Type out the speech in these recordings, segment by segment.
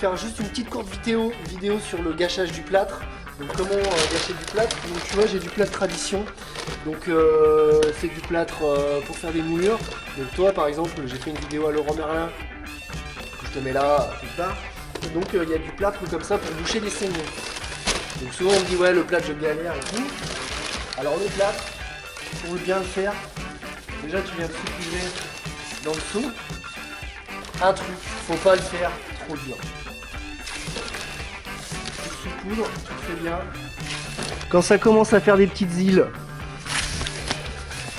faire juste une petite courte vidéo sur le gâchage du plâtre. Donc comment gâcher du plâtre. Donc tu vois, j'ai du plâtre tradition. Donc c'est du plâtre pour faire des moulures. Donc toi par exemple, j'ai fait une vidéo à Laurent Merlin. Je te mets là, quelque part. Donc il y a du plâtre comme ça pour boucher les saignées. Donc souvent on me dit ouais le plâtre je galère et tout. Alors le plâtre, pour bien le faire, déjà tu viens de saupoudrer dans le seau. Un truc, faut pas le faire trop dur. Tu saupoudres, tu le fais bien. Quand ça commence à faire des petites îles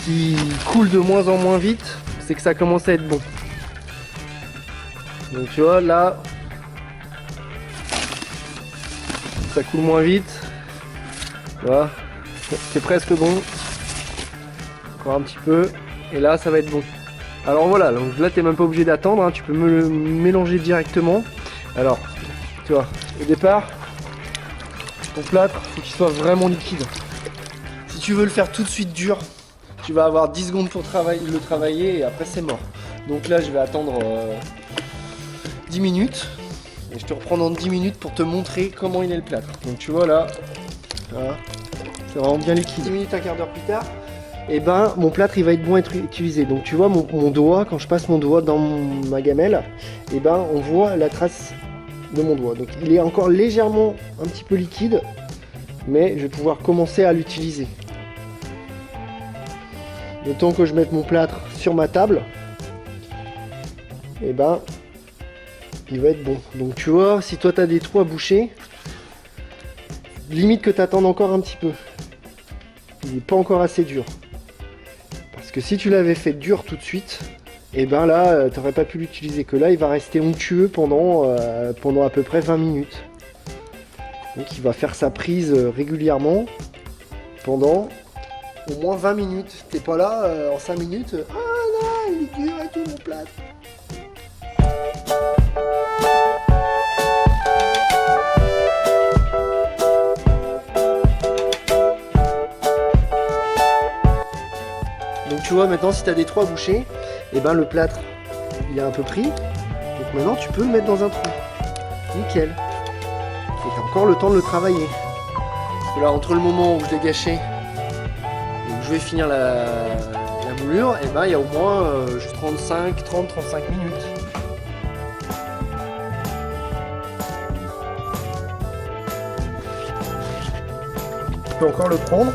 qui coulent de moins en moins vite, c'est que ça commence à être bon. Donc tu vois là, ça coule moins vite. Voilà, c'est presque bon. Encore un petit peu. Et là ça va être bon. Alors voilà, donc là t'es même pas obligé d'attendre, hein, tu peux me le mélanger directement. Alors, tu vois, au départ, ton plâtre, faut qu'il soit vraiment liquide. Si tu veux le faire tout de suite dur, tu vas avoir 10 secondes pour le travailler et après c'est mort. Donc là je vais attendre 10 minutes et je te reprends dans 10 minutes pour te montrer comment il est le plâtre. Donc tu vois là, voilà, c'est vraiment bien liquide. 10 minutes, un quart d'heure plus tard, et ben mon plâtre il va être bon à être utilisé. Donc tu vois mon doigt, quand je passe mon doigt dans ma gamelle, et ben on voit la trace de mon doigt. Donc il est encore légèrement un petit peu liquide, mais je vais pouvoir commencer à l'utiliser. Le temps que je mette mon plâtre sur ma table, et ben il va être bon. Donc tu vois, si toi tu as des trous à boucher, limite que tu attendes encore un petit peu. Il n'est pas encore assez dur. Parce que si tu l'avais fait dur tout de suite, et ben là, tu n'aurais pas pu l'utiliser. Que là, il va rester onctueux pendant à peu près 20 minutes. Donc il va faire sa prise régulièrement pendant au moins 20 minutes. T'es pas là en 5 minutes. Ah non, il est dur et tout mon plâtre. Donc tu vois maintenant si tu as des trous à boucher, et ben le plâtre il est un peu pris. Donc maintenant tu peux le mettre dans un trou. Nickel. Et tu as encore le temps de le travailler. Parce que là entre le moment où je l'ai gâché et où je vais finir la moulure, et ben il y a au moins juste 30-35 minutes. Tu peux encore le prendre.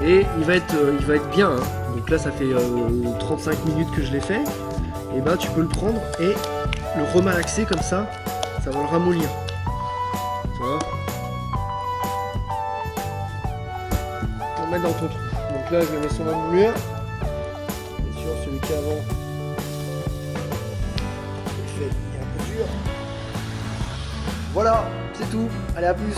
Et il va être bien, hein. Donc là ça fait 35 minutes que je l'ai fait. Et ben tu peux le prendre et le remalaxer comme ça va le ramollir. Tu vois, on va le mettre dans ton trou. Donc là je le mets sur ma moulure. Bien sûr celui qui est avant, il est un peu dur. Voilà, c'est tout. Allez, à plus.